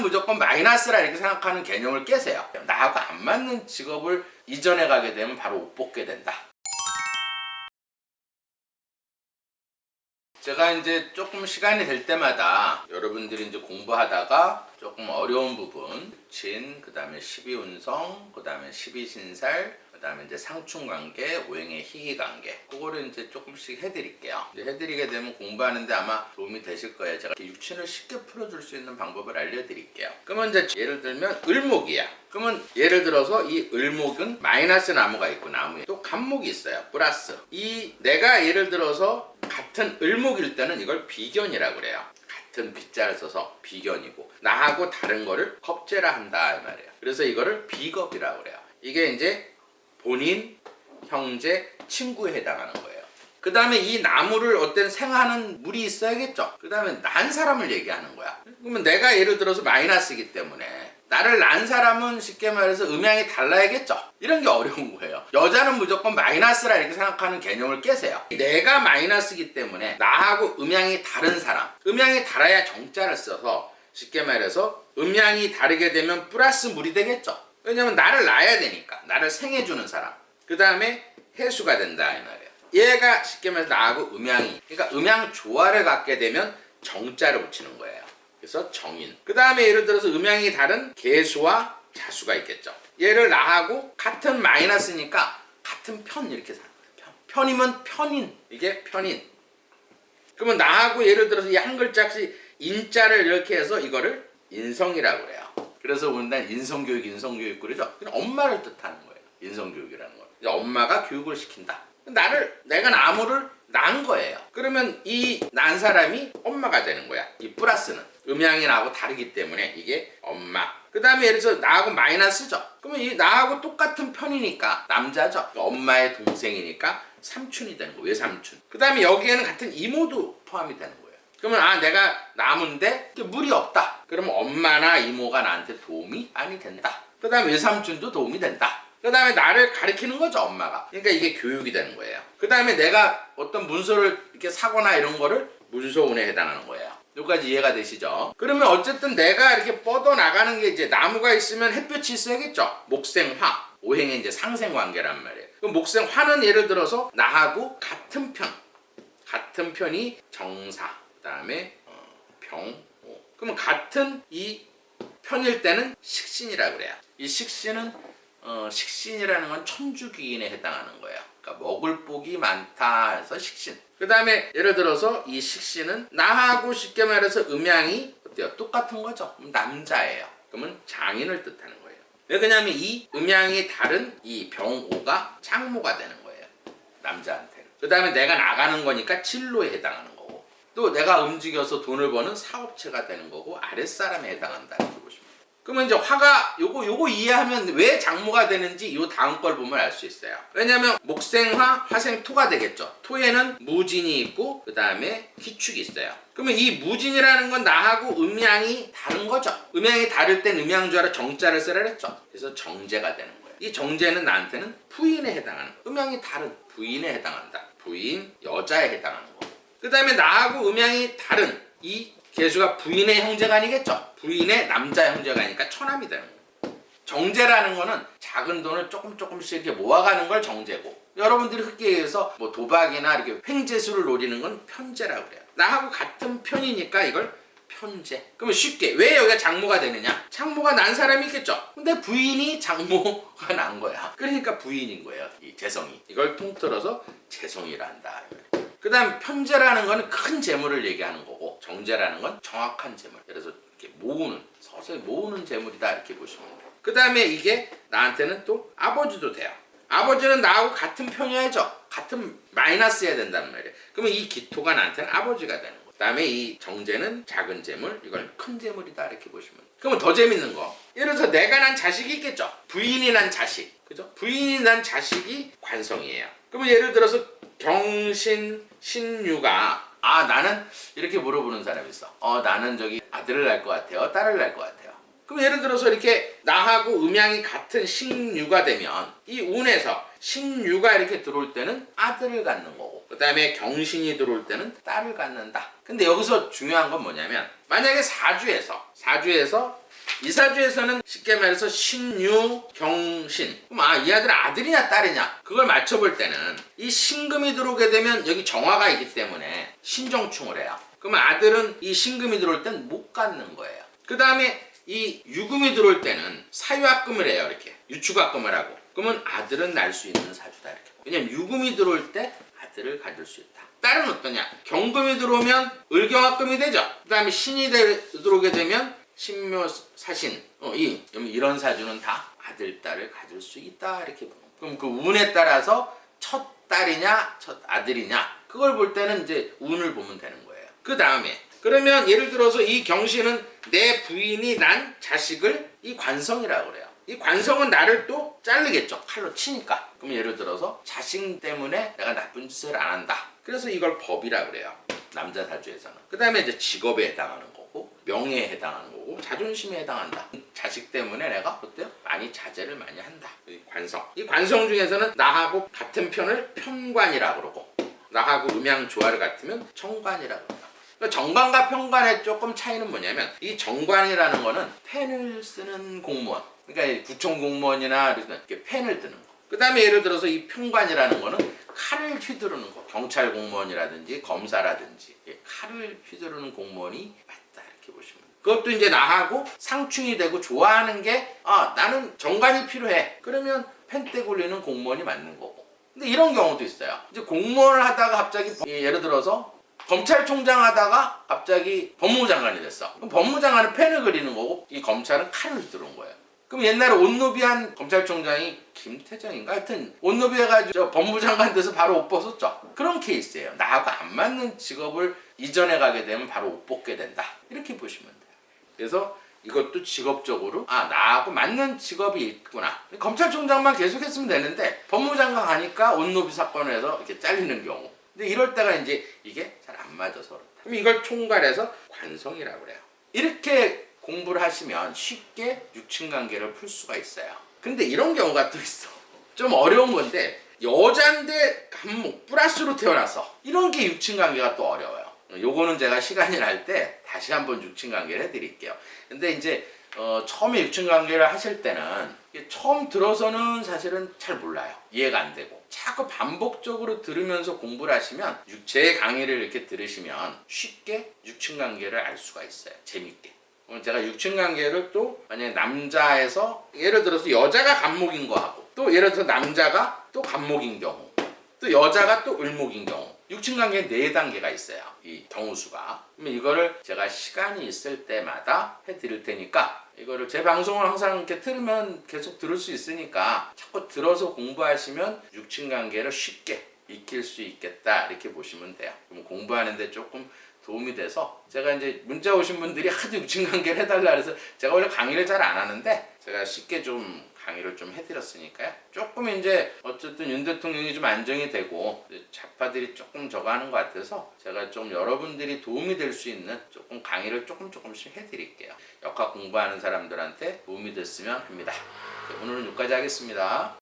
무조건 마이너스라 이렇게 생각하는 개념을 깨세요. 나하고 안 맞는 직업을 이전해 가게 되면 바로 못 뽑게 된다. 제가 이제 조금 시간이 될 때마다 여러분들이 이제 공부하다가 조금 어려운 부분, 진, 그 다음에 12운성, 그 다음에 12신살, 그 다음에 이제 상충관계, 오행의 희귀관계, 그거를 이제 조금씩 해드릴게요. 이제 해드리게 되면 공부하는데 아마 도움이 되실 거예요. 제가 육친을 쉽게 풀어줄 수 있는 방법을 알려드릴게요. 그러면 이제 예를 들면 을목이야. 그러면 예를 들어서 이 을목은 마이너스 나무가 있고 나무에 또 간목이 있어요. 플러스. 이 내가 예를 들어서 같은 을목일 때는 이걸 비견이라고 그래요. 같은 빗자를 써서 비견이고 나하고 다른 거를 겁재라 한다 이 말이에요. 그래서 이거를 비겁이라고 그래요. 이게 이제 본인, 형제, 친구에 해당하는 거예요. 그 다음에 이 나무를 어떤 생하는 물이 있어야겠죠. 그 다음에 난 사람을 얘기하는 거야. 그러면 내가 예를 들어서 마이너스이기 때문에 나를 난 사람은 쉽게 말해서 음양이 달라야겠죠. 이런 게 어려운 거예요. 여자는 무조건 마이너스라 이렇게 생각하는 개념을 깨세요. 내가 마이너스이기 때문에 나하고 음양이 다른 사람, 음양이 달아야 정자를 써서 쉽게 말해서 음양이 다르게 되면 플러스 물이 되겠죠. 왜냐면 나를 낳아야 되니까. 나를 생해주는 사람. 그 다음에 해수가 된다 이 말이에요. 얘가 쉽게 말해서 나하고 음양이, 그러니까 음양 조화를 갖게 되면 정자를 붙이는 거예요. 그래서 정인. 그 다음에 예를 들어서 음양이 다른 계수와 자수가 있겠죠. 얘를 나하고 같은 마이너스니까 같은 편 이렇게 사는 거예요. 편이면 편인. 이게 편인. 그러면 나하고 예를 들어서 이 한 글자씩 인자를 이렇게 해서 이거를 인성이라고 그래요. 그래서 우리는 인성교육 그러죠. 그냥 엄마를 뜻하는 거예요. 인성교육이라는 거. 엄마가 교육을 시킨다. 내가 나무를 낳은 거예요. 그러면 이 난 사람이 엄마가 되는 거야. 이 플러스는. 음양이 나하고 다르기 때문에 이게 엄마. 그 다음에 예를 들어서 나하고 마이너스죠. 그러면 이 나하고 똑같은 편이니까 남자죠. 엄마의 동생이니까 삼촌이 되는 거예요. 외삼촌. 그 다음에 여기에는 같은 이모도 포함이 되는 거예요. 그러면 내가 나무인데 물이 없다. 그러면 엄마나 이모가 나한테 도움이 많이 된다. 그 다음에 외삼촌도 도움이 된다. 그 다음에 나를 가르치는 거죠, 엄마가. 그러니까 이게 교육이 되는 거예요. 그 다음에 내가 어떤 문서를 이렇게 사거나 이런 거를 문서운에 해당하는 거예요. 여기까지 이해가 되시죠? 그러면 어쨌든 내가 이렇게 뻗어나가는 게 이제 나무가 있으면 햇볕이 있어야겠죠? 목생화. 오행의 이제 상생관계란 말이에요. 그럼 목생화는 예를 들어서 나하고 같은 편. 같은 편이 정사. 그 다음에 병. 그러면 같은 이 편일 때는 식신이라고 그래요. 이 식신은 식신이라는 건 천주기인에 해당하는 거예요. 그러니까 먹을 복이 많다 해서 식신. 그 다음에 예를 들어서 이 식신은 나하고 쉽게 말해서 음양이 어때요? 똑같은 거죠. 남자예요. 그러면 장인을 뜻하는 거예요. 왜 그러냐면 이 음양이 다른 이 병오가 장모가 되는 거예요. 남자한테는. 그 다음에 내가 나가는 거니까 진로에 해당하는 거고, 또 내가 움직여서 돈을 버는 사업체가 되는 거고 아랫사람에 해당한다 이렇게 보시면 돼요. 그러면 이제 화가 요거 이해하면 왜 장모가 되는지 요 다음 걸 보면 알 수 있어요. 왜냐면 목생화, 화생토가 되겠죠. 토에는 무진이 있고 그 다음에 기축이 있어요. 그러면 이 무진이라는 건 나하고 음양이 다른 거죠. 음양이 다를 땐 음양조화로 정자를 쓰라 그랬죠. 그래서 정제가 되는 거예요. 이 정제는 나한테는 부인에 해당하는 거예요. 음양이 다른 부인에 해당한다. 부인, 여자에 해당하는 거. 그 다음에 나하고 음양이 다른 이 계수가 부인의 형제가 아니겠죠. 부인의 남자 형제가 아니니까 처남이 되는 거예요. 정제라는 거는 작은 돈을 조금씩 이렇게 모아가는 걸 정제고, 여러분들이 흔히 얘기해서 뭐 도박이나 이렇게 횡재수를 노리는 건 편제라고 그래요. 나하고 같은 편이니까 이걸 편제. 그러면 쉽게 왜 여기가 장모가 되느냐? 장모가 난 사람이 있겠죠. 근데 부인이 장모가 난 거야. 그러니까 부인인 거예요. 이 재성이. 이걸 통틀어서 재성이라 한다. 그 다음 편제라는 건 큰 재물을 얘기하는 거고, 정제라는 건 정확한 재물. 그래서 이렇게 모으는, 서서히 모으는 재물이다 이렇게 보시면 돼요. 그 다음에 이게 나한테는 또 아버지도 돼요. 아버지는 나하고 같은 편이어야죠. 같은 마이너스여야 된다는 말이에요. 그러면 이 기토가 나한테는 아버지가 되는 거예요. 그 다음에 이 정제는 작은 재물, 이걸 큰 재물이다 이렇게 보시면 돼요. 그러면 더 재밌는 거, 예를 들어서 내가 난 자식이 있겠죠. 부인이 난 자식, 그죠? 부인이 난 자식이 관성이에요. 그러면 예를 들어서 경신, 신유가 나는 이렇게 물어보는 사람이 있어. 나는 저기 아들을 낳을 것 같아요, 딸을 낳을 것 같아요. 그럼 예를 들어서 이렇게 나하고 음양이 같은 신유가 되면 이 운에서 신유가 이렇게 들어올 때는 아들을 갖는 거고, 그 다음에 경신이 들어올 때는 딸을 갖는다. 근데 여기서 중요한 건 뭐냐면, 만약에 사주에서 이 사주에서는 쉽게 말해서 신유, 경신. 그럼 이 아들은 아들이냐 딸이냐 그걸 맞춰볼 때는 이 신금이 들어오게 되면 여기 정화가 있기 때문에 신정충을 해요. 그러면 아들은 이 신금이 들어올 땐 못 갖는 거예요. 그 다음에 이 유금이 들어올 때는 사유합금을 해요. 이렇게 유축합금을 하고. 그러면 아들은 날 수 있는 사주다. 이렇게. 왜냐면 유금이 들어올 때 아들을 가질 수 있다. 딸은 어떠냐? 경금이 들어오면 을경합금이 되죠. 그 다음에 신이 들어오게 되면 신묘사신. 이런 사주는 다 아들, 딸을 가질 수 있다. 이렇게 보는. 그럼 그 운에 따라서 첫 딸이냐, 첫 아들이냐 그걸 볼 때는 이제 운을 보면 되는 거예요. 그 다음에 그러면 예를 들어서 이 경신은 내 부인이 난 자식을 이 관성이라고 그래요. 이 관성은 나를 또 자르겠죠. 칼로 치니까. 그럼 예를 들어서 자식 때문에 내가 나쁜 짓을 안 한다. 그래서 이걸 법이라고 그래요. 남자 사주에서는. 그 다음에 이제 직업에 해당하는 거고 명예에 해당하는 거고 자존심에 해당한다. 자식 때문에 내가 어때요? 많이 자제를 많이 한다. 이 관성. 이 관성 중에서는 나하고 같은 편을 편관이라고 그러고 나하고 음양조화를 같으면 정관이라고 그래요. 정관과 편관의 조금 차이는 뭐냐면 이 정관이라는 거는 펜을 쓰는 공무원, 그러니까 구청 공무원이나 이렇게 펜을 드는 거. 그 다음에 예를 들어서 이 편관이라는 거는 칼을 휘두르는 거. 경찰 공무원이라든지 검사라든지 칼을 휘두르는 공무원이 맞다 이렇게 보시면 돼요. 그것도 이제 나하고 상충이 되고 좋아하는 게 나는 정관이 필요해. 그러면 펜 떼 굴리는 공무원이 맞는 거고. 근데 이런 경우도 있어요. 이제 공무원을 하다가 갑자기 예를 들어서 검찰총장 하다가 갑자기 법무장관이 됐어. 그럼 법무장관은 펜을 그리는 거고 이 검찰은 칼을 휘두른 거예요. 그럼 옛날에 옷노비한 검찰총장이 김태정인가? 하여튼 옷노비 해가지고 법무장관 돼서 바로 옷 벗었죠. 그런 케이스예요. 나하고 안 맞는 직업을 이전해 가게 되면 바로 옷 벗게 된다. 이렇게 보시면 돼요. 그래서 이것도 직업적으로 나하고 맞는 직업이 있구나. 검찰총장만 계속했으면 되는데 법무장관 가니까 옷노비 사건을 해서 이렇게 잘리는 경우. 근데 이럴 때가 이제 이게 잘 안 맞아서 그렇다. 그럼 이걸 총괄해서 관성이라고 그래요. 이렇게 공부를 하시면 쉽게 육친관계를 풀 수가 있어요. 근데 이런 경우가 또 있어. 좀 어려운 건데 여잔데 간목 플러스로 태어나서 이런 게 육친관계가 또 어려워요. 요거는 제가 시간이 날 때 다시 한번 육친관계를 해드릴게요. 근데 이제 처음에 육친관계를 하실 때는 처음 들어서는 사실은 잘 몰라요. 이해가 안 되고 자꾸 반복적으로 들으면서 공부를 하시면 제 강의를 이렇게 들으시면 쉽게 육친관계를 알 수가 있어요. 재밌게. 제가 육친관계를 또 만약에 남자에서 예를 들어서 여자가 간목인 거하고 또 예를 들어서 남자가 또 간목인 경우 또 여자가 또 을목인 경우 육친관계에 4단계가 있어요. 이 경우수가. 그러면 이거를 제가 시간이 있을 때마다 해드릴 테니까 이거를 제 방송을 항상 이렇게 들으면 계속 들을 수 있으니까 자꾸 들어서 공부하시면 육친관계를 쉽게 익힐 수 있겠다 이렇게 보시면 돼요. 그럼 공부하는데 조금 도움이 돼서 제가 이제 문자 오신 분들이 하도 육친관계를 해달라 그래서 제가 원래 강의를 잘 안 하는데 제가 쉽게 좀 강의를 좀 해드렸으니까요. 조금 이제 어쨌든 윤 대통령이 좀 안정이 되고 좌파들이 조금 저거 하는 것 같아서 제가 좀 여러분들이 도움이 될 수 있는 조금 강의를 조금씩 해드릴게요. 역학 공부하는 사람들한테 도움이 됐으면 합니다. 오늘은 여기까지 하겠습니다.